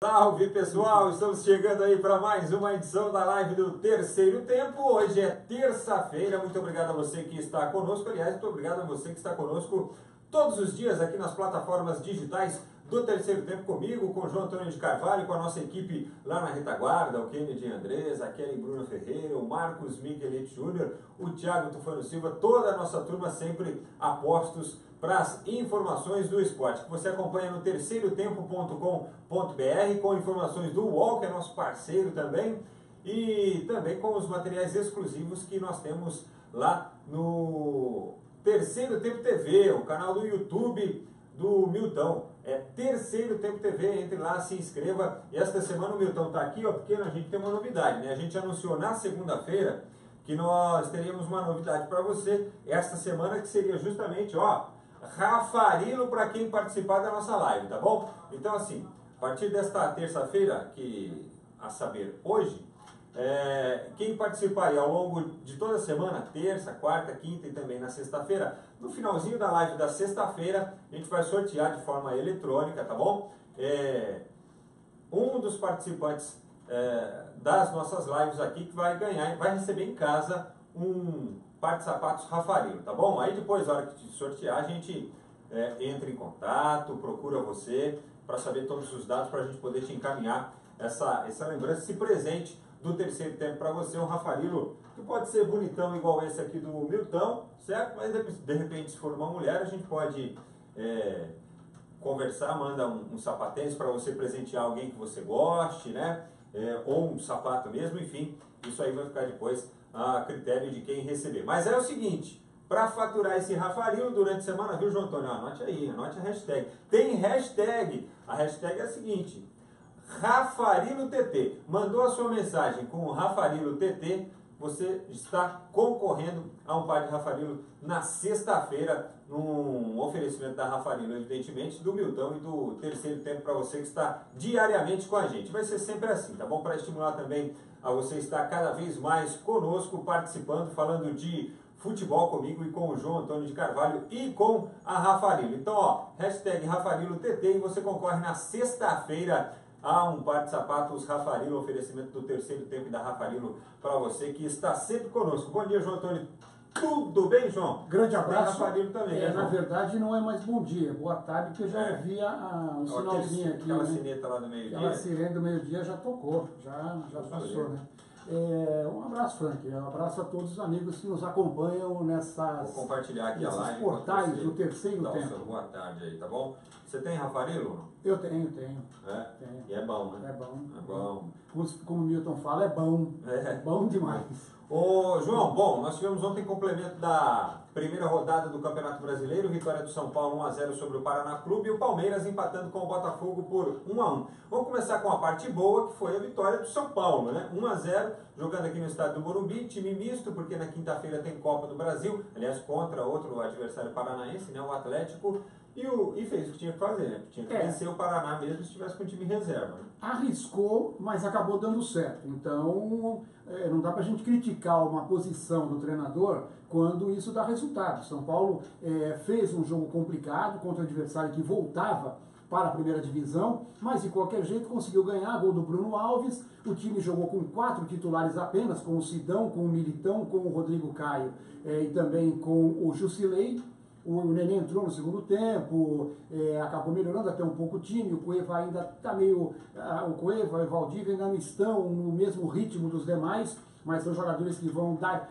Salve pessoal, estamos chegando aí para mais uma edição da live do Terceiro Tempo. Hoje é terça-feira, muito obrigado a você que está conosco, aliás, muito obrigado a você que está conosco todos os dias aqui nas plataformas digitais do Terceiro Tempo comigo, com o João Antônio de Carvalho, com a nossa equipe lá na retaguarda, o Kennedy Andrés, a Kelly Bruno Ferreira, o Marcos Michelete Júnior, o Thiago Tufano Silva, toda a nossa turma sempre a postos para as informações do esporte, que você acompanha no terceirotempo.com.br, com informações do UOL, que é nosso parceiro também, e também com os materiais exclusivos que nós temos lá no Terceiro Tempo TV, o canal do YouTube do Milton. É Terceiro Tempo TV, entre lá, se inscreva. E esta semana o Milton está aqui, ó, porque a gente tem uma novidade, né? A gente anunciou na segunda-feira que nós teríamos uma novidade para você esta semana, que seria justamente, ó, Rafarilo para quem participar da nossa live, tá bom? Então assim, a partir desta terça-feira, que a saber hoje, quem participar aí ao longo de toda a semana, terça, quarta, quinta e também na sexta-feira, no finalzinho da live da sexta-feira, a gente vai sortear de forma eletrônica, tá bom? Um dos participantes das nossas lives aqui que vai ganhar, vai receber em casa um par de sapatos Rafarilo, tá bom? Aí depois, na hora de sortear, a gente entra em contato, procura você para saber todos os dados para a gente poder te encaminhar essa lembrança, esse presente do Terceiro Tempo para você, um Rafarilo que pode ser bonitão igual esse aqui do Milton, certo? Mas de repente, se for uma mulher, a gente pode conversar, manda um sapatênis para você presentear alguém que você goste, né? Ou um sapato mesmo, enfim, isso aí vai ficar depois a critério de quem receber. Mas é o seguinte, para faturar esse Rafarilo durante a semana, viu, João Antônio? Anote aí, anote a hashtag. Tem hashtag, a hashtag é a seguinte: RafariloTT. Mandou a sua mensagem com o RafariloTT, você está concorrendo a um par de Rafarilo na sexta-feira, num oferecimento da Rafarilo, evidentemente, do Milton e do Terceiro Tempo para você que está diariamente com a gente. Vai ser sempre assim, tá bom? Para estimular também a você estar cada vez mais conosco, participando, falando de futebol comigo e com o João Antônio de Carvalho e com a Rafarilo. Então, ó, hashtag RafariloTT e você concorre na sexta-feira a um par de sapatos Rafarilo, oferecimento do Terceiro Tempo e da Rafarilo para você que está sempre conosco. Bom dia, João Antônio. Tudo bem, João? Grande abraço. Rafarilo também, né, na verdade, não é mais bom dia, boa tarde, porque eu já ouvi o sinalzinho aqui. Aquela né? sineta lá do meio-dia. Aquela sirene do meio-dia já tocou, já passou, né? Um abraço, Frank. Um abraço a todos os amigos que nos acompanham nessas. Vou compartilhar aqui a live. Portais do Terceiro Tempo. Boa tarde aí, tá bom? Você tem Rafarilo? Eu tenho. Tenho. E é bom, né? É bom. É bom. Como o Milton fala, é bom. É bom demais. Ô, João, bom, nós tivemos ontem complemento da primeira rodada do Campeonato Brasileiro, vitória do São Paulo 1-0 sobre o Paraná Clube e o Palmeiras empatando com o Botafogo por 1-1. Vamos começar com a parte boa, que foi a vitória do São Paulo, né? 1-0, jogando aqui no estádio do Morumbi, time misto, porque na quinta-feira tem Copa do Brasil, aliás, contra outro adversário paranaense, né, o Atlético, e fez o que tinha que fazer, né? Tinha que vencer o Paraná mesmo se estivesse com o time reserva. Né? Arriscou, mas acabou dando certo. Então, não dá pra gente criticar uma posição do treinador quando isso dá resultado. São Paulo fez um jogo complicado contra o adversário que voltava para a primeira divisão, mas de qualquer jeito conseguiu ganhar, gol do Bruno Alves. O time jogou com 4 titulares apenas, com o Sidão, com o Militão, com o Rodrigo Caio e também com o Jusilei. O Nenê entrou no segundo tempo, acabou melhorando até um pouco o time, o Cueva ainda está meio... o Cueva e o Valdívia ainda não estão no mesmo ritmo dos demais, mas são jogadores que vão dar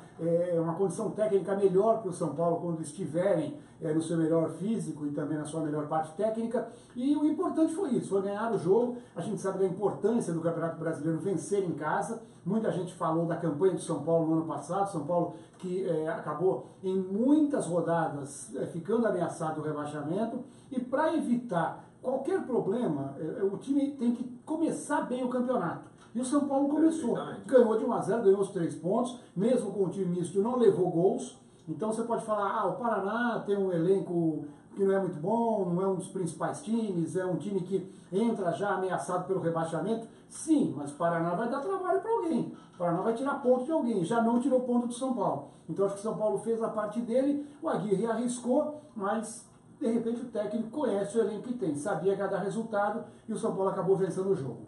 uma condição técnica melhor para o São Paulo quando estiverem no seu melhor físico e também na sua melhor parte técnica. E o importante foi isso, foi ganhar o jogo. A gente sabe da importância do Campeonato Brasileiro vencer em casa. Muita gente falou da campanha do São Paulo no ano passado, São Paulo que acabou em muitas rodadas ficando ameaçado do rebaixamento. E para evitar qualquer problema, o time tem que começar bem o campeonato. E o São Paulo começou, ganhou de 1-0, ganhou os 3 pontos, mesmo com o time misto não levou gols. Então você pode falar, o Paraná tem um elenco que não é muito bom, não é um dos principais times, é um time que entra já ameaçado pelo rebaixamento. Sim, mas o Paraná vai dar trabalho para alguém. O Paraná vai tirar ponto de alguém, já não tirou ponto do São Paulo. Então acho que o São Paulo fez a parte dele, o Aguirre arriscou, mas de repente o técnico conhece o elenco que tem, sabia que ia dar resultado e o São Paulo acabou vencendo o jogo.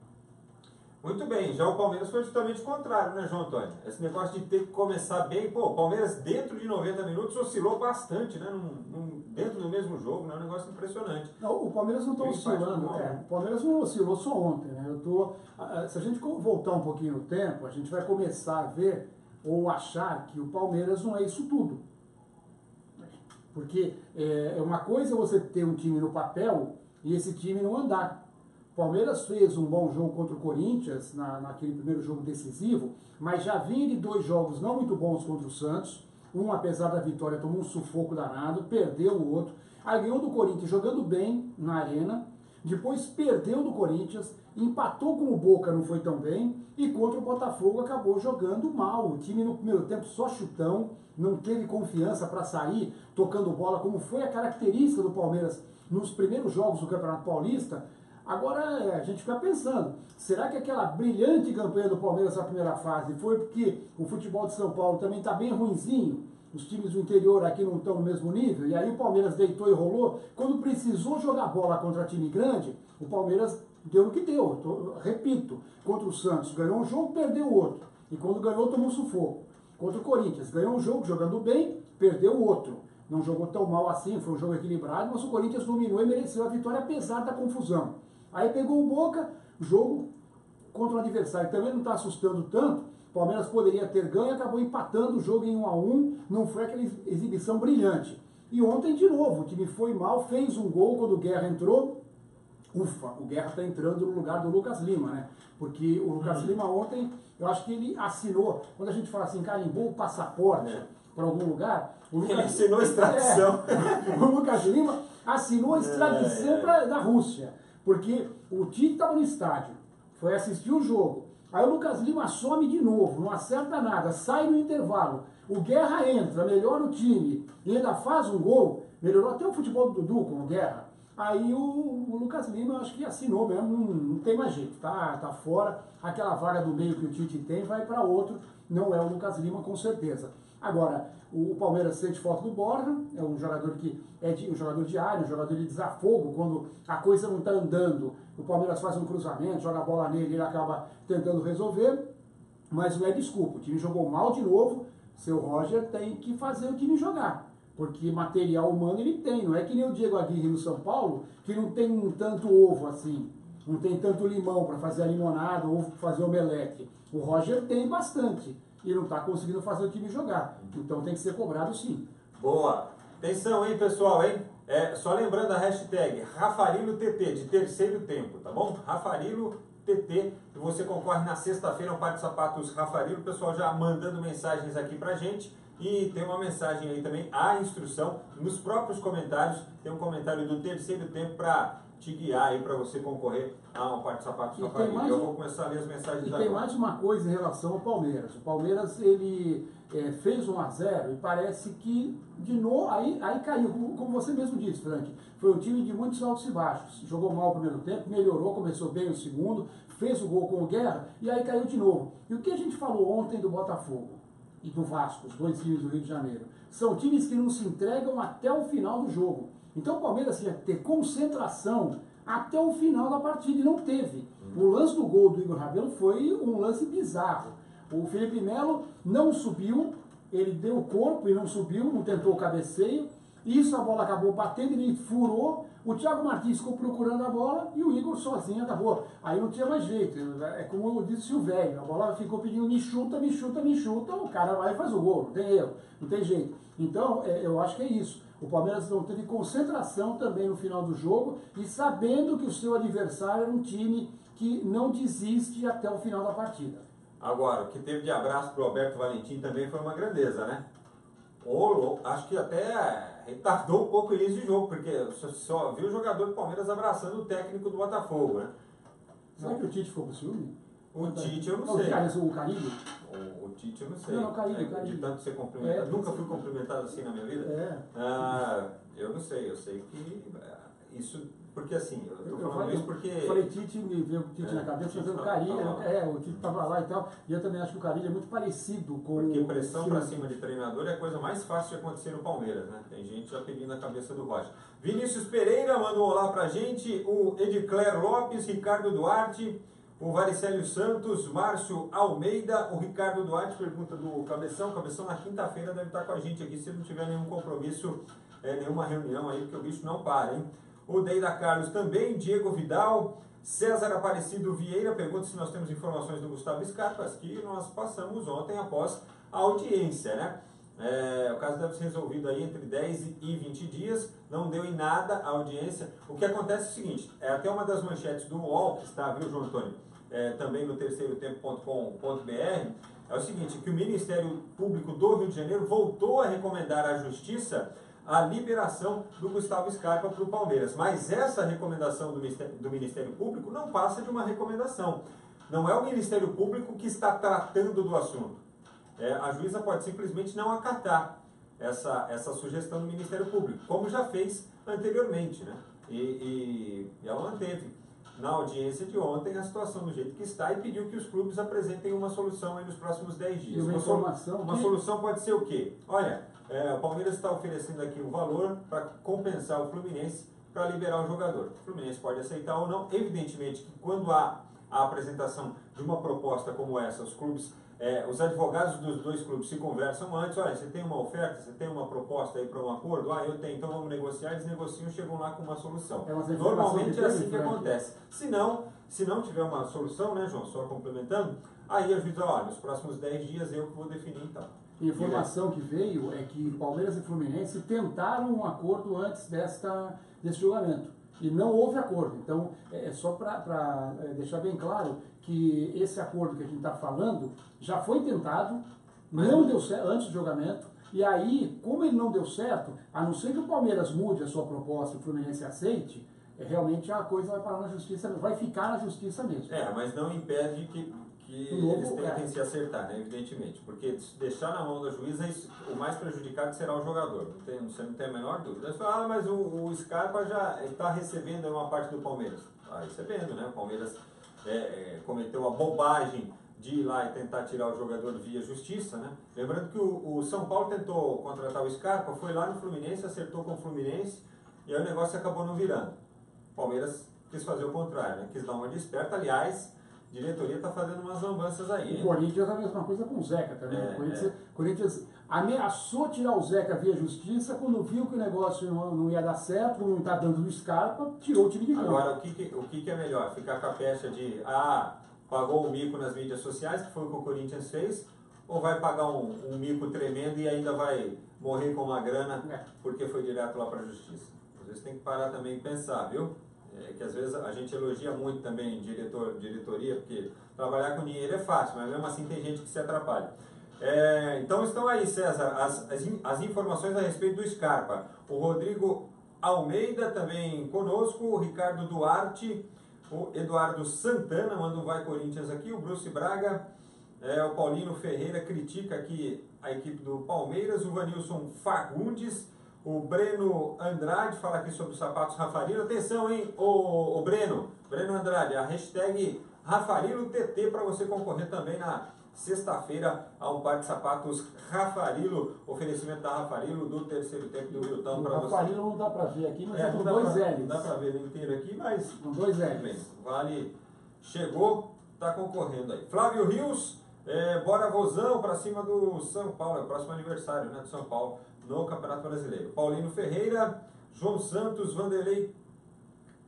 Muito bem, já o Palmeiras foi justamente o contrário, né, João Antônio? Esse negócio de ter que começar bem, pô, o Palmeiras dentro de 90 minutos oscilou bastante, né, dentro do mesmo jogo, né, um negócio impressionante. Não, o Palmeiras não está oscilando, o Palmeiras não oscilou só ontem, né, se a gente voltar um pouquinho no tempo, a gente vai começar a ver ou achar que o Palmeiras não é isso tudo. Porque uma coisa é você ter um time no papel e esse time não andar. O Palmeiras fez um bom jogo contra o Corinthians, naquele primeiro jogo decisivo, mas já vinha de 2 jogos não muito bons contra o Santos. Um, apesar da vitória, tomou um sufoco danado, perdeu o outro. Aí ganhou do Corinthians jogando bem na arena, depois perdeu do Corinthians, empatou com o Boca, não foi tão bem, e contra o Botafogo acabou jogando mal. O time no primeiro tempo só chutão, não teve confiança para sair tocando bola, como foi a característica do Palmeiras nos primeiros jogos do Campeonato Paulista. Agora a gente fica pensando, será que aquela brilhante campanha do Palmeiras na primeira fase foi porque o futebol de São Paulo também está bem ruinzinho? Os times do interior aqui não estão no mesmo nível, e aí o Palmeiras deitou e rolou. Quando precisou jogar bola contra time grande, o Palmeiras deu o que deu. Repito, contra o Santos ganhou um jogo, perdeu o outro. E quando ganhou, tomou um sufoco. Contra o Corinthians, ganhou um jogo jogando bem, perdeu o outro. Não jogou tão mal assim, foi um jogo equilibrado, mas o Corinthians dominou e mereceu a vitória apesar da confusão. Aí pegou o Boca, jogo contra o adversário, também não está assustando tanto. O Palmeiras poderia ter ganho, acabou empatando o jogo em 1-1, não foi aquela exibição brilhante. E ontem, de novo, o time foi mal, fez um gol quando o Guerra entrou. Ufa, o Guerra está entrando no lugar do Lucas Lima, né? Porque o Lucas Lima ontem, eu acho que ele assinou, quando a gente fala assim, carimbou o passaporte para algum lugar, ele assinou a extradição. O Lucas Lima assinou a extradição da Rússia, porque o Tite estava no estádio, foi assistir o jogo. Aí o Lucas Lima some de novo, não acerta nada, sai no intervalo. O Guerra entra, melhora o time e ainda faz um gol, melhorou até o futebol do Dudu com o Guerra. Aí o Lucas Lima, eu acho que assinou mesmo, não tem mais jeito, tá fora. Aquela vaga do meio que o Tite tem vai para outro, não é o Lucas Lima com certeza. Agora, o Palmeiras sente falta do Borja, é um jogador que um jogador de área, um jogador de desafogo, quando a coisa não está andando, o Palmeiras faz um cruzamento, joga a bola nele, ele acaba tentando resolver, mas não é desculpa, o time jogou mal de novo, seu Roger tem que fazer o time jogar. Porque material humano ele tem, não é que nem o Diego Aguirre no São Paulo, que não tem tanto ovo assim, não tem tanto limão para fazer a limonada ou fazer omelete. O Roger tem bastante e não está conseguindo fazer o time jogar, então tem que ser cobrado sim. Boa! Atenção, hein, pessoal, hein? Só lembrando a hashtag RafariloTT, de terceiro tempo, tá bom? RafariloTT, e você concorre na sexta-feira ao Par de Sapatos Rafarilo, o pessoal já mandando mensagens aqui pra gente. E tem uma mensagem aí também, a instrução, nos próprios comentários, tem um comentário do terceiro tempo para te guiar aí, para você concorrer a um par de sapatos Rafael. Eu vou começar a ler as mensagens agora. E tem mais uma coisa em relação ao Palmeiras. O Palmeiras, ele fez 1-0 e parece que, de novo, aí caiu, como você mesmo disse, Frank, foi um time de muitos altos e baixos. Jogou mal o primeiro tempo, melhorou, começou bem o segundo, fez o gol com o Guerra e aí caiu de novo. E o que a gente falou ontem do Botafogo e do Vasco, os 2 times do Rio de Janeiro, são times que não se entregam até o final do jogo. Então o Palmeiras ia ter concentração até o final da partida e não teve. O lance do gol do Igor Rabelo foi um lance bizarro. O Felipe Melo não subiu, ele deu o corpo e não subiu, não tentou o cabeceio. Isso, a bola acabou batendo, ele furou. O Thiago Martins ficou procurando a bola e o Igor sozinho acabou. Aí não tinha mais jeito. É como disse o velho, a bola ficou pedindo me chuta, me chuta, me chuta. O cara vai e faz o gol, não tem erro, não tem jeito. Então, eu acho que é isso. O Palmeiras não teve concentração também no final do jogo e sabendo que o seu adversário era um time que não desiste até o final da partida. Agora, o que teve de abraço para o Alberto Valentim também foi uma grandeza, né? Acho que até retardou um pouco o início de jogo, porque só viu o jogador do Palmeiras abraçando o técnico do Botafogo, né? Será que o Tite ficou com ciúme? O Tite eu não sei. O Caribe? O Tite eu não sei. Não, o Caribe. De tanto ser cumprimentado. Nunca fui cumprimentado assim na minha vida. Eu não sei. Eu sei que isso porque assim, eu tô Eu falando isso porque... Eu falei Tite, me veio o Tite na cabeça, mas o Carille, o Tite estava lá e tal, e eu também acho que o Carille é muito parecido com... Porque pressão para cima de treinador é a coisa mais fácil de acontecer no Palmeiras, né? Tem gente já pedindo a cabeça do Rocha. Vinícius Pereira mandou um olá pra gente, o Edicler Lopes, Ricardo Duarte, o Varicélio Santos, Márcio Almeida, o Ricardo Duarte pergunta do Cabeção na quinta-feira deve estar com a gente aqui, se não tiver nenhum compromisso, nenhuma reunião aí, porque o bicho não para, hein? O Deida Carlos também, Diego Vidal, César Aparecido Vieira pergunta se nós temos informações do Gustavo Scarpa, que nós passamos ontem após a audiência, né? O caso deve ser resolvido aí entre 10 e 20 dias, não deu em nada a audiência. O que acontece é o seguinte, até uma das manchetes do UOL, que está, viu, João Antônio, também no terceirotempo.com.br, é o seguinte, que o Ministério Público do Rio de Janeiro voltou a recomendar à Justiça a liberação do Gustavo Scarpa para o Palmeiras. Mas essa recomendação do Ministério Público não passa de uma recomendação. Não é o Ministério Público que está tratando do assunto. A juíza pode simplesmente não acatar essa sugestão do Ministério Público, como já fez anteriormente, né? E ela manteve na audiência de ontem a situação do jeito que está e pediu que os clubes apresentem uma solução aí nos próximos 10 dias. Uma solução pode ser o quê? Olha, o Palmeiras está oferecendo aqui um valor para compensar o Fluminense para liberar o jogador. O Fluminense pode aceitar ou não. Evidentemente que quando há a apresentação de uma proposta como essa, os clubes, os advogados dos dois clubes se conversam antes, olha, você tem uma oferta, você tem uma proposta aí para um acordo? Eu tenho, então vamos negociar, eles negociam, chegam lá com uma solução. Normalmente é assim que acontece. Se não tiver uma solução, né, João, só complementando, aí a juíza, olha, nos próximos 10 dias eu que vou definir então. A informação que veio é que Palmeiras e Fluminense tentaram um acordo antes desse julgamento. E não houve acordo. Então, só para deixar bem claro que esse acordo que a gente está falando já foi tentado, não deu certo antes do julgamento, e aí, como ele não deu certo, a não ser que o Palmeiras mude a sua proposta e o Fluminense aceite, realmente a coisa vai parar na justiça, vai ficar na justiça mesmo. Mas não impede que eles tentem se acertar, né, evidentemente, porque se deixar na mão da juíza, o mais prejudicado será o jogador, você não tem a menor dúvida. Você fala, mas o Scarpa já está recebendo uma parte do Palmeiras. Está recebendo, né? O Palmeiras cometeu a bobagem de ir lá e tentar tirar o jogador via justiça, né? Lembrando que o São Paulo tentou contratar o Scarpa, foi lá no Fluminense, acertou com o Fluminense, e aí o negócio acabou não virando. O Palmeiras quis fazer o contrário, né? Quis dar uma desperta, aliás, a diretoria está fazendo umas lambanças aí. O Corinthians é a mesma coisa com o Zeca também. O Corinthians ameaçou tirar o Zeca via justiça, quando viu que o negócio não ia dar certo, não está dando no Scarpa, tirou o time de campo. Agora, o que é melhor? Ficar com a pecha de, pagou um mico nas mídias sociais, que foi o que o Corinthians fez, ou vai pagar um mico tremendo e ainda vai morrer com uma grana porque foi direto lá para a justiça? Às vezes tem que parar também e pensar, viu? Que às vezes a gente elogia muito também diretoria, porque trabalhar com dinheiro é fácil, mas mesmo assim tem gente que se atrapalha. Então estão aí, César, as informações a respeito do Scarpa. O Rodrigo Almeida também conosco, o Ricardo Duarte, o Eduardo Santana, manda um vai Corinthians aqui, o Bruce Braga, o Paulino Ferreira critica aqui a equipe do Palmeiras, o Vanilson Fagundes, o Breno Andrade fala aqui sobre os sapatos Rafarilo. Atenção, hein, o Breno Andrade, a hashtag RafariloTT para você concorrer também na sexta-feira a um par de sapatos Rafarilo, oferecimento da Rafarilo do terceiro tempo do Viltão para você. Rafarilo não dá para ver aqui, mas com dois L's. Não dá para ver ele inteiro aqui, mas com dois L's. Vale, chegou, está concorrendo aí. Flávio Rios, bora Vozão para cima do São Paulo, é o próximo aniversário, né, do São Paulo no Campeonato Brasileiro. Paulino Ferreira, João Santos, Vanderlei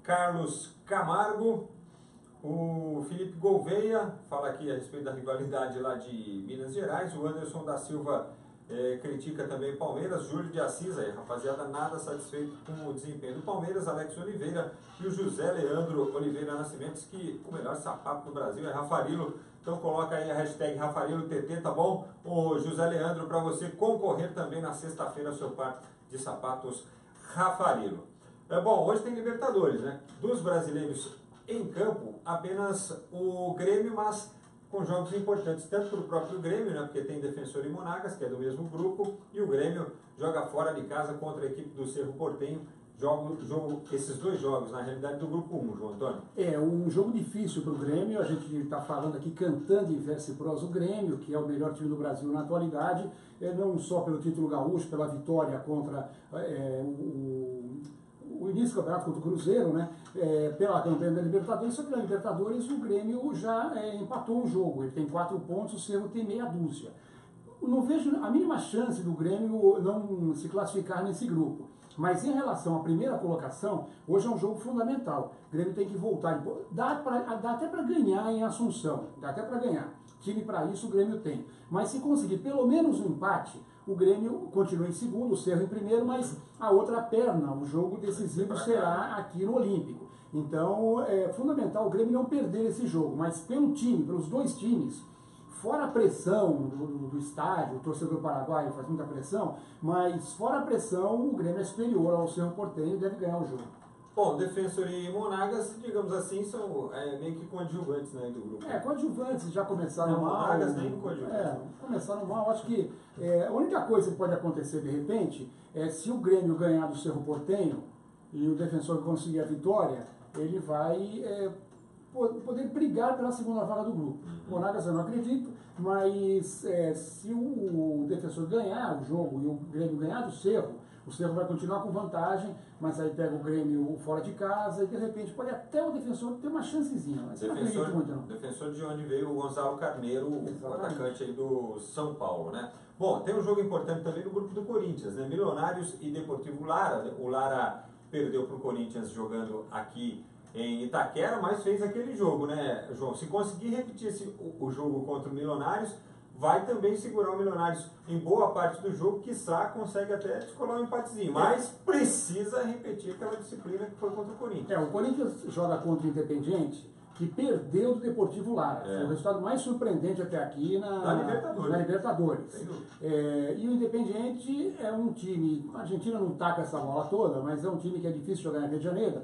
Carlos Camargo, o Felipe Gouveia fala aqui a respeito da rivalidade lá de Minas Gerais, o Anderson da Silva critica também o Palmeiras, Júlio de Assis, aí, rapaziada, nada satisfeito com o desempenho do Palmeiras, Alex Oliveira e o José Leandro Oliveira Nascimentos, que o melhor sapato do Brasil é Rafarilo. Então coloca aí a hashtag RafariloTT, tá bom? O José Leandro, para você concorrer também na sexta-feira ao seu par de sapatos Rafarilo. Bom, hoje tem Libertadores, né? Dos brasileiros em campo, apenas o Grêmio, mas com jogos importantes, tanto para o próprio Grêmio, né? Porque tem Defensor e Monagas, que é do mesmo grupo, e o Grêmio joga fora de casa contra a equipe do Cerro Porteño, esses dois jogos, na realidade, do grupo 1, João Antônio? É um jogo difícil para o Grêmio, a gente está falando aqui cantando em verso e prosa o Grêmio, que é o melhor time do Brasil na atualidade, não só pelo título gaúcho, pela vitória contra o início do campeonato contra o Cruzeiro, né? Pela campanha da Libertadores, só que na Libertadores o Grêmio já empatou um jogo, ele tem 4 pontos, o Cerro tem meia dúzia. Não vejo a mínima chance do Grêmio não se classificar nesse grupo. Mas em relação à primeira colocação, hoje é um jogo fundamental. O Grêmio tem que voltar. Dá até para ganhar em Assunção, dá até para ganhar. Time para isso o Grêmio tem. Mas se conseguir pelo menos um empate, o Grêmio continua em segundo, o Cerro em primeiro, mas a outra perna, o jogo decisivo será aqui no Olímpico. Então é fundamental o Grêmio não perder esse jogo. Mas pelo time, pelos dois times, fora a pressão do estádio, o torcedor paraguaio faz muita pressão, mas fora a pressão, o Grêmio é superior ao Cerro Porteño e deve ganhar o jogo. Bom, Defensor e Monagas, digamos assim, são meio que coadjuvantes, né, do grupo. Coadjuvantes já começaram mal. Monagas nem coadjuvantes. Começaram mal. Acho que a única coisa que pode acontecer de repente é se o Grêmio ganhar do Cerro Porteño e o Defensor conseguir a vitória, ele vai poder brigar pela segunda vaga do grupo. Monagas eu não acredito, mas se o Defensor ganhar o jogo e o Grêmio ganhar do Cerro, o Cerro vai continuar com vantagem, mas aí pega o Grêmio fora de casa e de repente pode até o Defensor ter uma chancezinha. Mas eu não acredito muito não. Defensor de onde veio o Gonzalo Carneiro, o atacante aí do São Paulo, né? Bom, tem um jogo importante também no grupo do Corinthians, né? Milionários e Deportivo Lara. O Lara perdeu para o Corinthians jogando aqui em Itaquera, mas fez aquele jogo, né, João? Se conseguir repetir o jogo contra o Milionários, vai também segurar o Milionários em boa parte do jogo, quiçá consegue até descolar um empatezinho, mas precisa repetir aquela disciplina que foi contra o Corinthians. O Corinthians joga contra o Independiente, que perdeu do Deportivo Lara. Foi o resultado mais surpreendente até aqui na Libertadores. E o Independiente é um time, a Argentina não taca essa bola toda, mas é um time que é difícil jogar na Rio de Janeiro.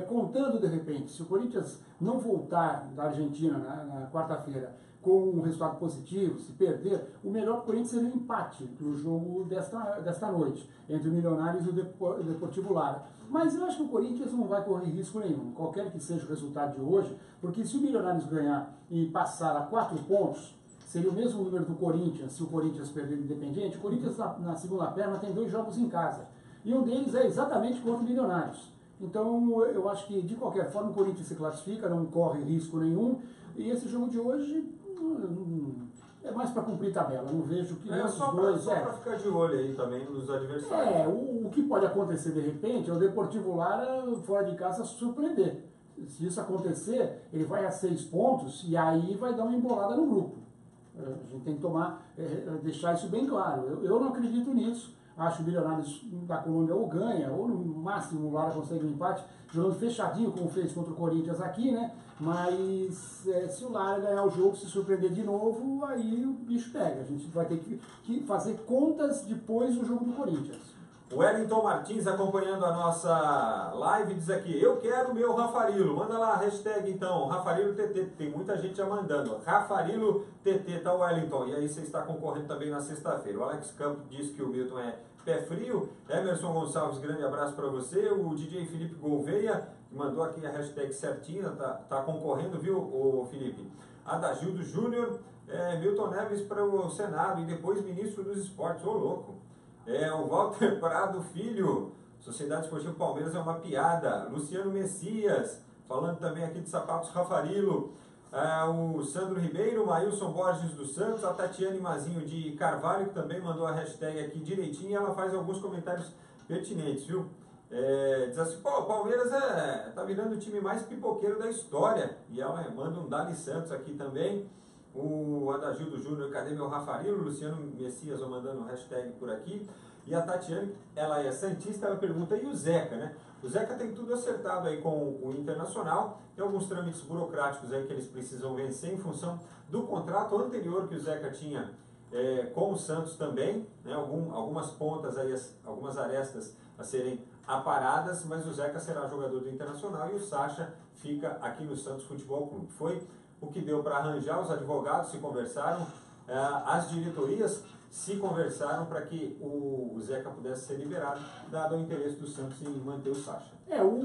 Contando de repente, se o Corinthians não voltar da Argentina na quarta-feira com um resultado positivo, se perder, o melhor para o Corinthians seria um empate do jogo desta noite, entre o Milionários e o Deportivo Lara. Mas eu acho que o Corinthians não vai correr risco nenhum, qualquer que seja o resultado de hoje, porque se o Milionários ganhar e passar a 4 pontos, seria o mesmo número do Corinthians, se o Corinthians perder o Independiente. O Corinthians na segunda perna tem 2 jogos em casa, e um deles é exatamente contra o Milionários. Então eu acho que de qualquer forma o Corinthians se classifica, não corre risco nenhum, e esse jogo de hoje é mais para cumprir tabela, não vejo que só para ficar de olho aí também nos adversários. O que pode acontecer de repente é o Deportivo Lara fora de casa surpreender. Se isso acontecer, ele vai a 6 pontos e aí vai dar uma embolada no grupo. A gente tem que deixar isso bem claro. Eu não acredito nisso. Acho que o Milionários da Colômbia ou ganha, ou no máximo o Lara consegue um empate, jogando fechadinho, como fez contra o Corinthians aqui, né? Mas se o Lara ganhar o jogo, se surpreender de novo, aí o bicho pega. A gente vai ter que fazer contas depois do jogo do Corinthians. O Wellington Martins acompanhando a nossa live diz aqui: eu quero meu Rafarilo. Manda lá a hashtag então, Rafarilo TT. Tem muita gente já mandando. Rafarilo TT, tá o Wellington. E aí você está concorrendo também na sexta-feira. O Alex Campos diz que o Milton é pé frio. Emerson Gonçalves, grande abraço para você. O DJ Felipe Gouveia, que mandou aqui a hashtag certinha, tá concorrendo, viu, o Felipe? Adagildo Júnior, Milton Neves para o Senado e depois ministro dos esportes. Ô, louco. O Walter Prado Filho, Sociedade Esportiva Palmeiras é uma piada. Luciano Messias, falando também aqui de Sapatos Rafarilo. O Sandro Ribeiro, Maílson Borges dos Santos, a Tatiane Mazinho de Carvalho, que também mandou a hashtag aqui direitinho, e ela faz alguns comentários pertinentes, viu? Diz assim: pô, o Palmeiras tá virando o time mais pipoqueiro da história. E ela manda um Dali Santos aqui também. O Adagildo Júnior, cadê meu Rafarilo? Luciano Messias mandando hashtag por aqui. E a Tatiane, ela é santista, ela pergunta: e o Zeca, né? O Zeca tem tudo acertado aí com o Internacional. Tem alguns trâmites burocráticos aí que eles precisam vencer em função do contrato anterior que o Zeca tinha com o Santos também, né? Algumas pontas aí, algumas arestas a serem aparadas, mas o Zeca será jogador do Internacional e o Sacha fica aqui no Santos Futebol Clube. Foi o que deu para arranjar, os advogados se conversaram, as diretorias se conversaram para que o Zeca pudesse ser liberado, dado o interesse do Santos em manter o Sacha.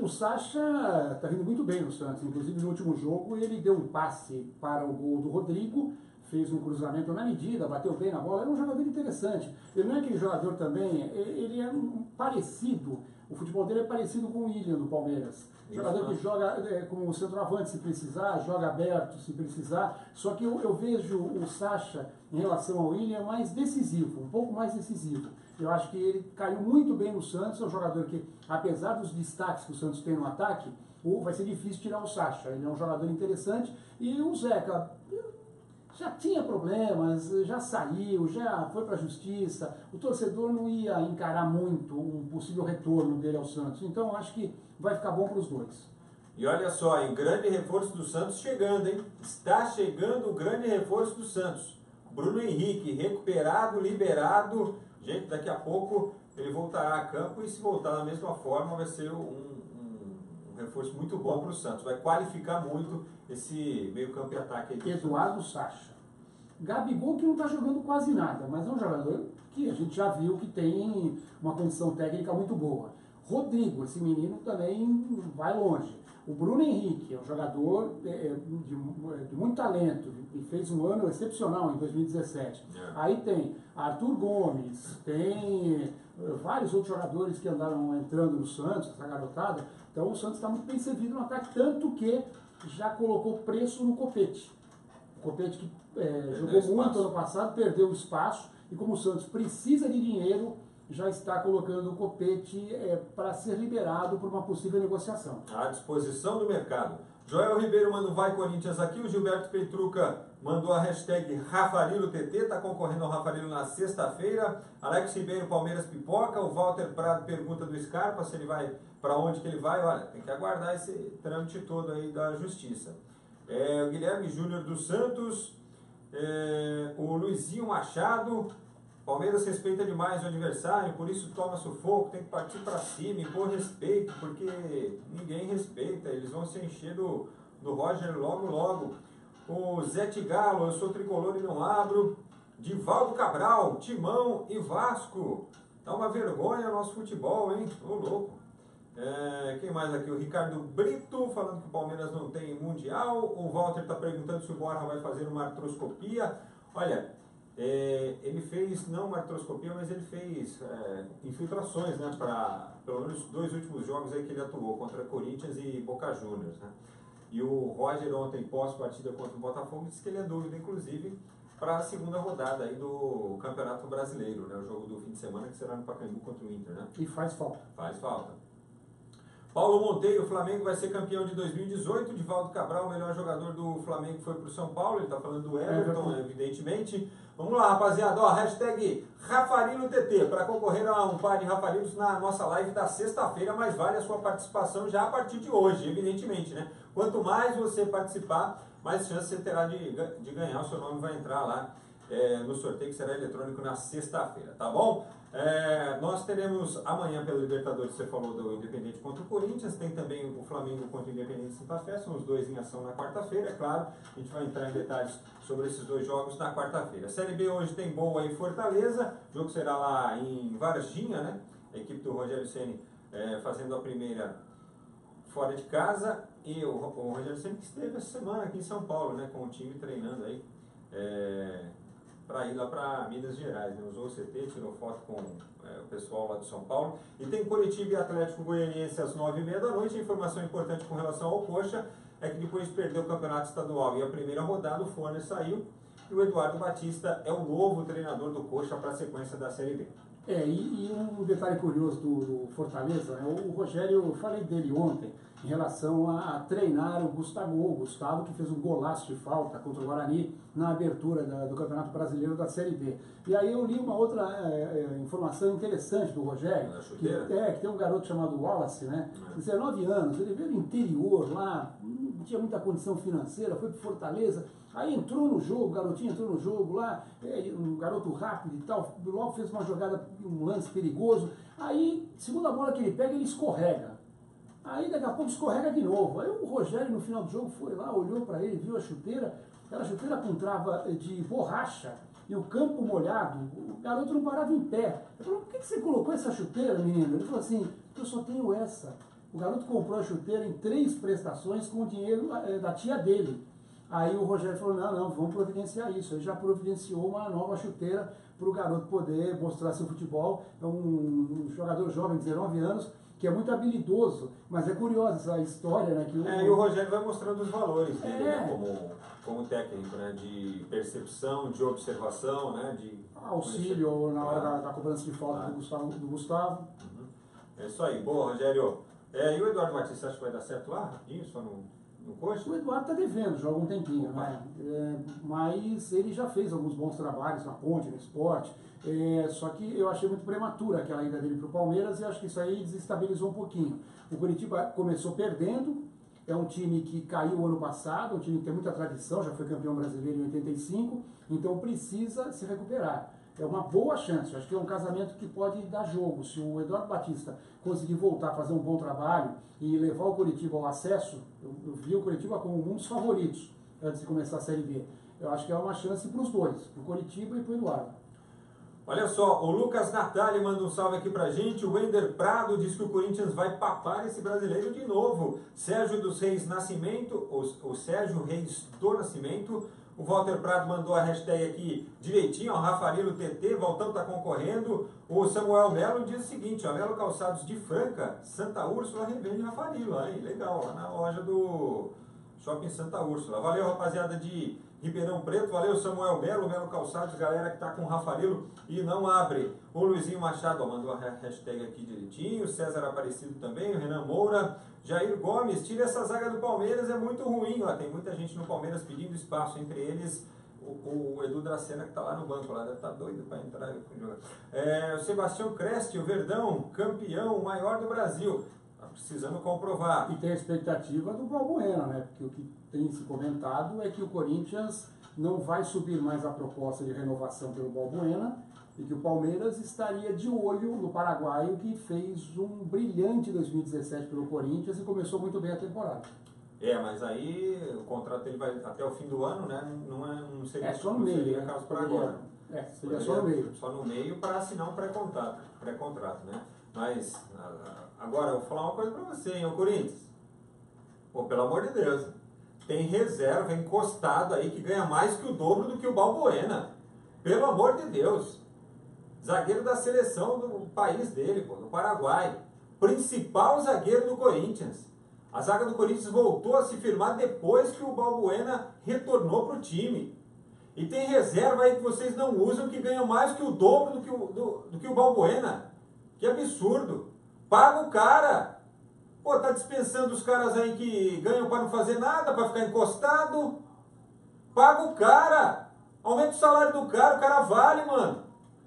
O Sacha está vindo muito bem no Santos, inclusive no último jogo ele deu um passe para o gol do Rodrigo, fez um cruzamento na medida, bateu bem na bola, era um jogador interessante. Ele não é aquele jogador também, ele é parecido, o futebol dele é parecido com o William do Palmeiras. Jogador que joga como centroavante se precisar, joga aberto se precisar, só que eu vejo o Sacha em relação ao William mais decisivo, um pouco mais decisivo. Eu acho que ele caiu muito bem no Santos, é um jogador que, apesar dos destaques que o Santos tem no ataque, vai ser difícil tirar o Sacha. Ele é um jogador interessante e o Zeca já tinha problemas, já saiu, já foi para a justiça, o torcedor não ia encarar muito um possível retorno dele ao Santos, então acho que vai ficar bom para os dois. E olha só, hein, grande reforço do Santos chegando, hein? Está chegando o grande reforço do Santos. Bruno Henrique, recuperado, liberado. Gente, daqui a pouco ele voltará a campo e se voltar da mesma forma vai ser um reforço muito bom para o Santos. Vai qualificar muito esse meio campo e ataque aí. Eduardo Sacha. Gabigol que não está jogando quase nada, mas é um jogador que a gente já viu que tem uma condição técnica muito boa. Rodrigo, esse menino também vai longe. O Bruno Henrique é um jogador de muito talento e fez um ano excepcional em 2017. Aí tem Arthur Gomes, tem vários outros jogadores que andaram entrando no Santos, essa garotada. Então o Santos está muito bem servido no ataque, tanto que já colocou preço no Copete. O Copete que jogou muito ano passado, perdeu o espaço e como o Santos precisa de dinheiro, já está colocando o Copete para ser liberado por uma possível negociação. À disposição do mercado. Joel Ribeiro manda um Vai Corinthians aqui, o Gilberto Petruca mandou a hashtag RafaRiloTT, está concorrendo ao Rafarilo na sexta-feira. Alex Ribeiro, Palmeiras Pipoca, o Walter Prado pergunta do Scarpa se ele vai, para onde que ele vai, olha, tem que aguardar esse trâmite todo aí da justiça. O Guilherme Júnior dos Santos, o Luizinho Machado, Palmeiras respeita demais o adversário, por isso toma sufoco, tem que partir para cima e pôr respeito, porque ninguém respeita, eles vão se encher do Roger logo logo. O Zé Tigalo, eu sou tricolor e não abro. Divaldo Cabral, Timão e Vasco. Dá uma vergonha o nosso futebol, hein? Ô louco. Quem mais aqui? O Ricardo Brito, falando que o Palmeiras não tem mundial. O Walter está perguntando se o Borja vai fazer uma artroscopia. Olha, ele fez, não uma artroscopia, mas ele fez infiltrações, né, para pelo menos 2 últimos jogos aí que ele atuou, contra Corinthians e Boca Juniors, né? E o Roger ontem, pós-partida contra o Botafogo, disse que ele é dúvida, inclusive, para a segunda rodada aí do Campeonato Brasileiro, né, o jogo do fim de semana, que será no Pacaembu contra o Inter, né? E faz falta. Faz falta. Paulo Monteiro, o Flamengo vai ser campeão de 2018. Divaldo Cabral, o melhor jogador do Flamengo, foi para o São Paulo. Ele está falando do Everton, evidentemente. Vamos lá, rapaziada. Ó, hashtag RafaRiloTT para concorrer a um par de Rafarilos na nossa live da sexta-feira, mas vale a sua participação já a partir de hoje, evidentemente, né? Quanto mais você participar, mais chance você terá de ganhar. O seu nome vai entrar lá no sorteio que será eletrônico na sexta-feira, tá bom? Nós teremos amanhã pela Libertadores, você falou do Independente contra o Corinthians, tem também o Flamengo contra o Independente Santa Fé, são os dois em ação na quarta-feira, é claro, a gente vai entrar em detalhes sobre esses 2 jogos na quarta-feira. Série B hoje tem Boa e Fortaleza, o jogo será lá em Varginha, né? A equipe do Rogério Ceni fazendo a primeira fora de casa, e o Rogério Ceni que esteve essa semana aqui em São Paulo, né, com o time treinando aí, para ir lá para Minas Gerais, né? Usou o CT, tirou foto com o pessoal lá de São Paulo. E tem Curitiba e Atlético Goianiense às 9h30 da noite. A informação importante com relação ao Coxa é que depois de perder o campeonato estadual e a primeira rodada, o Forner saiu e o Eduardo Batista é o novo treinador do Coxa para a sequência da Série B. E um detalhe curioso do Fortaleza, né? O Rogério, eu falei dele ontem, em relação a treinar o Gustavo, que fez um golaço de falta contra o Guarani na abertura do Campeonato Brasileiro da Série B. E aí eu li uma outra informação interessante do Rogério, que tem um garoto chamado Wallace, né? 19 anos, ele veio do interior lá, não tinha muita condição financeira, foi para Fortaleza, aí entrou no jogo, o garotinho entrou no jogo lá, um garoto rápido e tal, logo fez uma jogada, um lance perigoso, aí, segunda bola que ele pega, ele escorrega. Aí daqui a pouco escorrega de novo. Aí o Rogério no final do jogo foi lá, olhou para ele, viu a chuteira, aquela chuteira com trava de borracha. e o campo molhado, o garoto não parava em pé. Eu falei, por que você colocou essa chuteira, menino? Ele falou assim, eu só tenho essa. O garoto comprou a chuteira em 3 prestações com o dinheiro da tia dele. Aí o Rogério falou, não, vamos providenciar isso. Ele já providenciou uma nova chuteira para o garoto poder mostrar seu futebol. É um jogador jovem, 19 anos, que é muito habilidoso, mas é curiosa essa história, né? Que e o Rogério vai mostrando os valores dele, né, como técnico, né? De percepção, de observação, né? De auxílio na hora da cobrança de falta do Gustavo. Uhum. É isso aí, boa, Rogério. E o Eduardo Martins, você acha que vai dar certo lá, rapidinho, só no coxa? O Eduardo está devendo, joga um tempinho, né? Mas ele já fez alguns bons trabalhos na Ponte, no Sport. Só que eu achei muito prematura aquela ida dele para o Palmeiras e acho que isso aí desestabilizou um pouquinho. O Curitiba começou perdendo, é um time que caiu ano passado, um time que tem muita tradição, já foi campeão brasileiro em 85, então precisa se recuperar. É uma boa chance, acho que é um casamento que pode dar jogo. Se o Eduardo Batista conseguir voltar a fazer um bom trabalho e levar o Curitiba ao acesso, eu vi o Curitiba como um dos favoritos antes de começar a Série B. Eu acho que é uma chance para os dois, para o Curitiba e para o Eduardo. Olha só, o Lucas Natali manda um salve aqui pra gente. O Wender Prado diz que o Corinthians vai papar esse brasileiro de novo. Sérgio dos Reis Nascimento, o Sérgio Reis do Nascimento. O Walter Prado mandou a hashtag aqui direitinho, ó, Rafarilo TT, Valtão tá concorrendo. O Samuel Melo diz o seguinte, ó, Melo Calçados de Franca, Santa Úrsula revende Rafarilo. Aí, legal, lá na loja do Shopping Santa Úrsula. Valeu, rapaziada de Ribeirão Preto, valeu Samuel Melo, Melo Calçados, galera que tá com o Rafarilo e não abre. O Luizinho Machado, ó, mandou a hashtag aqui direitinho, César Aparecido também, o Renan Moura, Jair Gomes, tira essa zaga do Palmeiras, é muito ruim, ó, tem muita gente no Palmeiras pedindo espaço, entre eles o Edu Dracena que tá lá no banco, lá deve estar doido para entrar. O Sebastião Creste, o Verdão, campeão, o maior do Brasil. Precisando comprovar. E tem a expectativa do Balbuena, né? Porque o que tem se comentado é que o Corinthians não vai subir mais a proposta de renovação pelo Balbuena e que o Palmeiras estaria de olho no paraguaio que fez um brilhante 2017 pelo Corinthians e começou muito bem a temporada. Mas aí o contrato ele vai até o fim do ano, né? Não seria só no meio, né? Caso por agora. Seria só no meio. Só no meio para assinar um pré-contrato, né? Mas agora eu vou falar uma coisa pra você, hein, o Corinthians. Pô, pelo amor de Deus. Tem reserva encostado aí que ganha mais que o dobro do que o Balbuena. Pelo amor de Deus. Zagueiro da seleção do país dele, pô, do Paraguai. Principal zagueiro do Corinthians. A zaga do Corinthians voltou a se firmar depois que o Balbuena retornou pro time. E tem reserva aí que vocês não usam que ganha mais que o dobro do que o Balbuena. Que absurdo. Paga o cara. Pô, tá dispensando os caras aí que ganham para não fazer nada, para ficar encostado. Paga o cara. Aumenta o salário do cara, o cara vale, mano.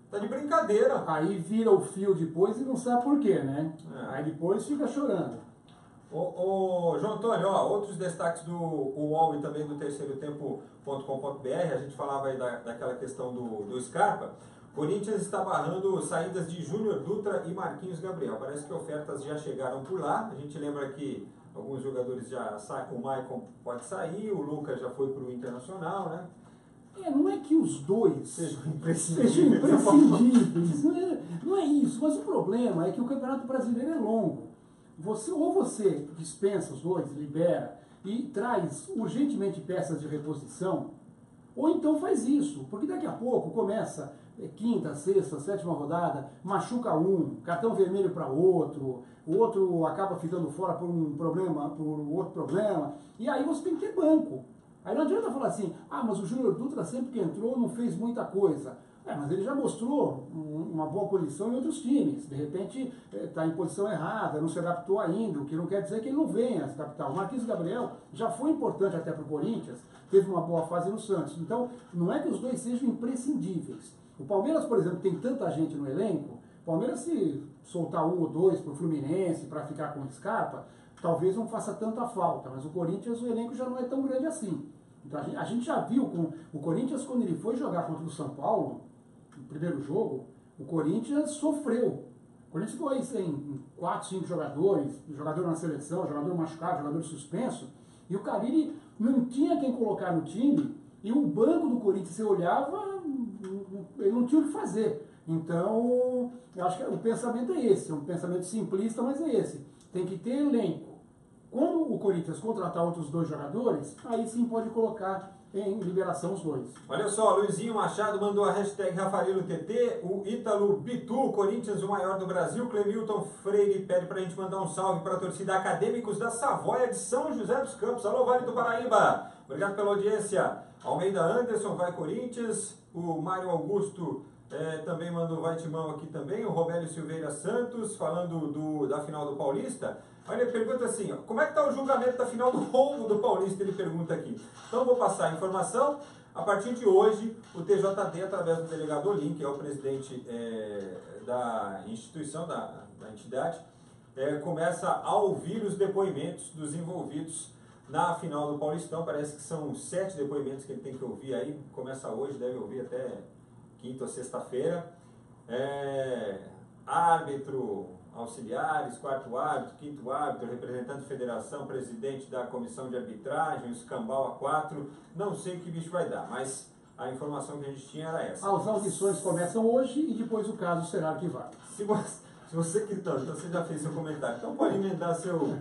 Tá de brincadeira. Aí vira o fio depois e não sabe por quê, né? Aí depois fica chorando. Ô João Antônio, ó, outros destaques do UOL e também do terceirotempo.com.br, a gente falava aí daquela questão do Scarpa. Corinthians está barrando saídas de Júnior Dutra e Marquinhos Gabriel. Parece que ofertas já chegaram por lá. A gente lembra que alguns jogadores já saem, o Maicon pode sair, o Lucas já foi para o Internacional, né? Não é que os dois sejam imprescindíveis. Não é isso, mas o problema é que o Campeonato Brasileiro é longo. Ou você dispensa os dois, libera e traz urgentemente peças de reposição, ou então faz isso, porque daqui a pouco começa quinta, sexta, sétima rodada, machuca um, cartão vermelho para o outro acaba ficando fora por um problema, por outro problema, e aí você tem que ter banco. Aí não adianta falar assim, mas o Júnior Dutra sempre que entrou não fez muita coisa. Mas ele já mostrou uma boa posição em outros times. De repente está em posição errada, não se adaptou ainda, o que não quer dizer que ele não venha a se adaptar. O Marquinhos Gabriel já foi importante até para o Corinthians, teve uma boa fase no Santos. Então, não é que os dois sejam imprescindíveis. O Palmeiras, por exemplo, tem tanta gente no elenco, o Palmeiras se soltar um ou dois para o Fluminense para ficar com o Scarpa, talvez não faça tanta falta, mas o Corinthians, o elenco já não é tão grande assim. Então, a gente já viu com o Corinthians, quando ele foi jogar contra o São Paulo, no primeiro jogo, o Corinthians sofreu. O Corinthians ficou aí sem 4, 5 jogadores, jogador na seleção, jogador machucado, jogador suspenso, e o Carille não tinha quem colocar no time, e o banco do Corinthians, você olhava, ele não tinha o que fazer. Então, eu acho que o pensamento é esse, é um pensamento simplista, mas é esse. Tem que ter elenco. Quando o Corinthians contratar outros 2 jogadores, aí sim pode colocar em liberação os 2. Olha só, Luizinho Machado mandou a hashtag RafareloTT, o Ítalo Bitu, Corinthians o maior do Brasil, Clemilton Freire pede pra gente mandar um salve para a torcida Acadêmicos da Savoia de São José dos Campos. Alô, Vale do Paraíba, obrigado pela audiência. Almeida Anderson, vai Corinthians, o Mário Augusto também mandou vai Timão aqui também, o Romélio Silveira Santos, falando da final do Paulista. Olha, ele pergunta assim, ó, como é que está o julgamento da final do roubo do Paulista, ele pergunta aqui. Então eu vou passar a informação. A partir de hoje, o TJD, através do delegado Olim, que é o presidente da instituição, da entidade, começa a ouvir os depoimentos dos envolvidos na final do Paulistão. Parece que são 7 depoimentos que ele tem que ouvir aí, começa hoje, deve ouvir até quinta ou sexta-feira. Árbitro, auxiliares, 4º árbitro, 5º árbitro, representante da federação, presidente da comissão de arbitragem, o escambau A4, não sei o que bicho vai dar, mas a informação que a gente tinha era essa. As audições começam hoje e depois o caso será arquivado. Se você que então você já fez seu comentário, então pode emendar seu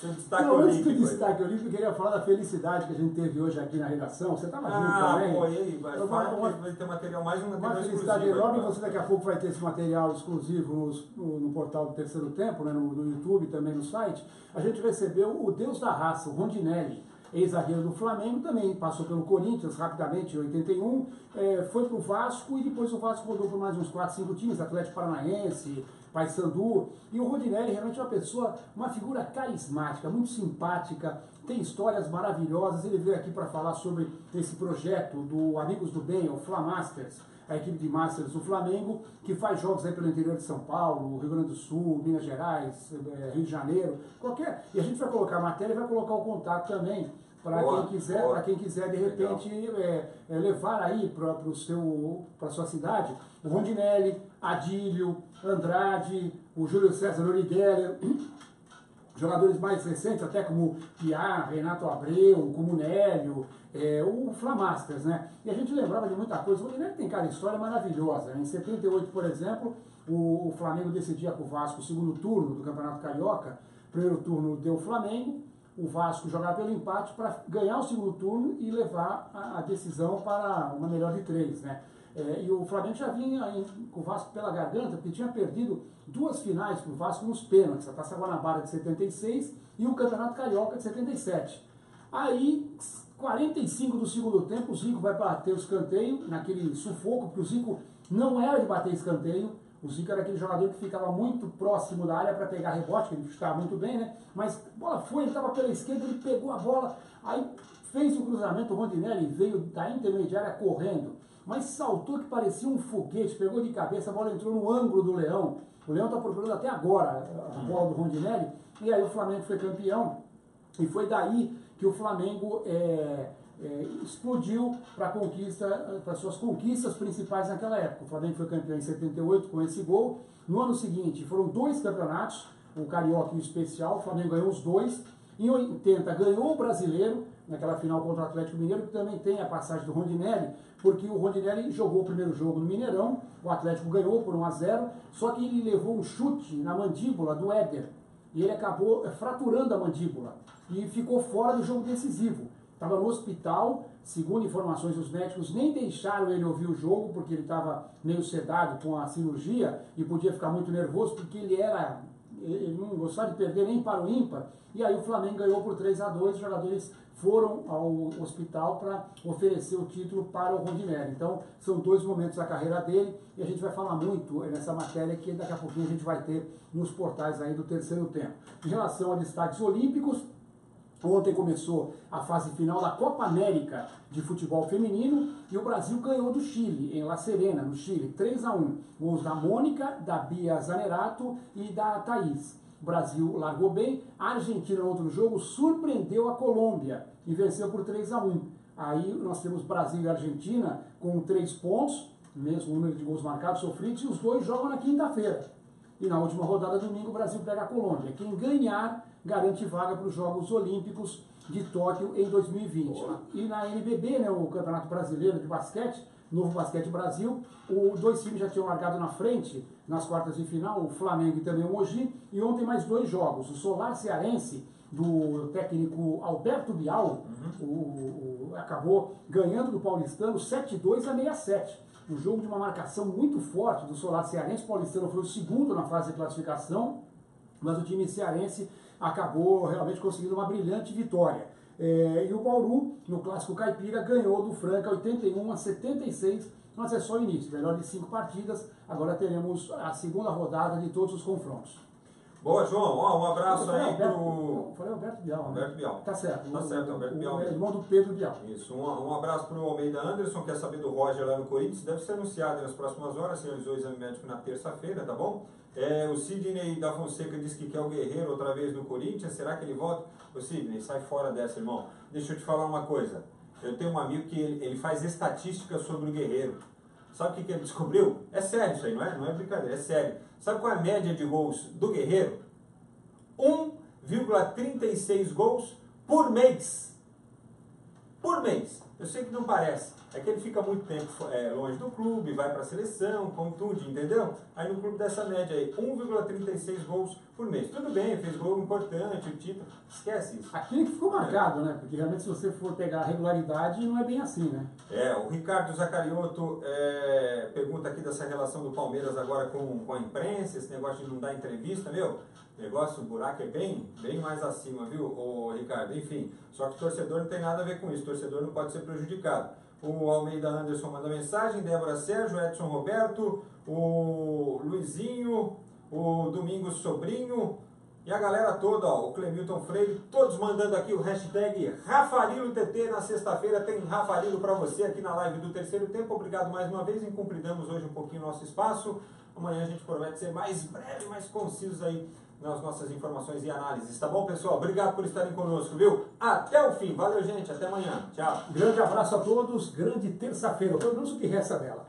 destaque não, olímpico. Antes do destaque olímpico, eu queria falar da felicidade que a gente teve hoje aqui na redação. Você estava junto também? Pô, e aí, vai ter material, mais um material uma felicidade enorme. Então. Você daqui a pouco vai ter esse material exclusivo no portal do Terceiro Tempo, né, no YouTube e também no site. A gente recebeu o Deus da Raça, o Rondinelli, ex-zagueiro do Flamengo, também passou pelo Corinthians rapidamente em 81, foi para o Vasco e depois o Vasco rodou por mais uns 4, 5 times, Atlético Paranaense, Paysandu, e o Rondinelli realmente é uma figura carismática, muito simpática, tem histórias maravilhosas. Ele veio aqui para falar sobre esse projeto do Amigos do Bem, o Flamasters, a equipe de Masters do Flamengo, que faz jogos aí pelo interior de São Paulo, Rio Grande do Sul, Minas Gerais, Rio de Janeiro, e a gente vai colocar a matéria e vai colocar o contato também para quem quiser de repente levar aí para sua cidade o Rondinelli, Adílio, Andrade, o Júlio César Origueira, jogadores mais recentes, até como Piá, Renato Abreu, como Nélio, o Flamasters, né? E a gente lembrava de muita coisa. O Rondinelli tem cada história maravilhosa, né? Em 78, por exemplo, o Flamengo decidia com o Vasco o segundo turno do Campeonato Carioca. Primeiro turno deu o Flamengo, o Vasco jogava pelo empate para ganhar o segundo turno e levar a decisão para uma melhor de 3, né? E o Flamengo já vinha com o Vasco pela garganta, porque tinha perdido 2 finais para o Vasco nos pênaltis, a Taça Guanabara de 76 e o Campeonato Carioca de 77. Aí, 45 do segundo tempo, o Zico vai bater o escanteio, naquele sufoco, porque o Zico não era de bater escanteio. O Zico era aquele jogador que ficava muito próximo da área para pegar rebote, que ele estava muito bem, né? Mas a bola foi, ele estava pela esquerda, ele pegou a bola, aí fez o cruzamento, o Rondinelli veio da intermediária correndo, mas saltou que parecia um foguete, pegou de cabeça, a bola entrou no ângulo do Leão. O Leão está procurando até agora a bola do Rondinelli, e aí o Flamengo foi campeão, e foi daí que o Flamengo explodiu para suas conquistas principais naquela época. O Flamengo foi campeão em 78 com esse gol. No ano seguinte foram 2 campeonatos, o Carioca e o Especial. O Flamengo ganhou os 2. Em 80 ganhou o Brasileiro, naquela final contra o Atlético Mineiro, que também tem a passagem do Rondinelli, porque o Rondinelli jogou o primeiro jogo no Mineirão, o Atlético ganhou por 1-0, só que ele levou um chute na mandíbula do Éder, e ele acabou fraturando a mandíbula, e ficou fora do jogo decisivo. Estava no hospital, segundo informações dos médicos, nem deixaram ele ouvir o jogo, porque ele estava meio sedado com a cirurgia, e podia ficar muito nervoso, porque ele não gostava de perder nem para o ímpar, e aí o Flamengo ganhou por 3-2, os jogadores foram ao hospital para oferecer o título para o Rondinelli. Então, são 2 momentos da carreira dele, e a gente vai falar muito nessa matéria que daqui a pouquinho a gente vai ter nos portais aí do Terceiro Tempo. Em relação a destaques olímpicos, ontem começou a fase final da Copa América de futebol feminino e o Brasil ganhou do Chile, em La Serena, no Chile, 3-1. Gols da Mônica, da Bia Zanerato e da Thaís. O Brasil largou bem, a Argentina no outro jogo surpreendeu a Colômbia e venceu por 3-1. Aí nós temos Brasil e Argentina com 3 pontos, mesmo número de gols marcados, sofridos, e os 2 jogam na quinta-feira. E na última rodada, domingo, o Brasil pega a Colômbia. Quem ganhar garante vaga para os Jogos Olímpicos de Tóquio em 2020. Boa. E na NBB, né, o Campeonato Brasileiro de Basquete, Novo Basquete Brasil. Dois times já tinham largado na frente nas quartas de final, o Flamengo e também o Mogi. E ontem mais 2 jogos. O Solar Cearense, do técnico Alberto Bial, acabou ganhando do Paulistano 7-2 a 6-7. Um jogo de uma marcação muito forte do Solar Cearense. O Paulistano foi o segundo na fase de classificação, mas o time cearense acabou realmente conseguindo uma brilhante vitória. E o Bauru, no Clássico Caipira, ganhou do Franca 81 a 76, mas é só o início. Melhor de 5 partidas, agora teremos a segunda rodada de todos os confrontos. Boa, João. Um abraço aí pro... Falei Alberto Bial. Alberto Bial. Tá certo. Tá certo, Alberto Bial. O irmão do Pedro Bial. Isso. Um abraço pro Almeida Anderson, quer saber do Roger lá no Corinthians. Deve ser anunciado nas próximas horas, realizou o exame médico na terça-feira, tá bom? O Sidney da Fonseca disse que quer o Guerreiro outra vez no Corinthians. Será que ele volta? Ô Sidney, sai fora dessa, irmão. Deixa eu te falar uma coisa. Eu tenho um amigo que ele faz estatística sobre o Guerreiro. Sabe o que ele descobriu? É sério isso aí, não é brincadeira, é sério. Sabe qual é a média de gols do Guerreiro? 1,36 gols por mês. Por mês. Eu sei que não parece. É que ele fica muito tempo longe do clube, vai para a seleção, contunde, entendeu? Aí no clube dessa média aí, 1,36 gols por mês. Tudo bem, fez gol importante, o título, esquece isso. Aquilo que ficou marcado, né? Porque realmente se você for pegar a regularidade, não é bem assim, né? O Ricardo Zacarioto pergunta aqui dessa relação do Palmeiras agora com a imprensa, esse negócio de não dar entrevista, meu, o buraco é bem mais acima, viu, ô Ricardo? Enfim, só que o torcedor não tem nada a ver com isso, o torcedor não pode ser prejudicado. O Almeida Anderson manda mensagem, Débora Sérgio, Edson Roberto, o Luizinho, o Domingos Sobrinho e a galera toda, ó, o Clemilton Freire, todos mandando aqui o hashtag RafaRiloTT. Na sexta-feira tem Rafarilo para você aqui na live do Terceiro Tempo. Obrigado mais uma vez, incumpridamos hoje um pouquinho o nosso espaço. Amanhã a gente promete ser mais breve, mais conciso aí nas nossas informações e análises, tá bom, pessoal? Obrigado por estarem conosco, viu? Até o fim. Valeu, gente. Até amanhã. Tchau. Grande abraço a todos. Grande terça-feira. Pelo menos o que resta dela.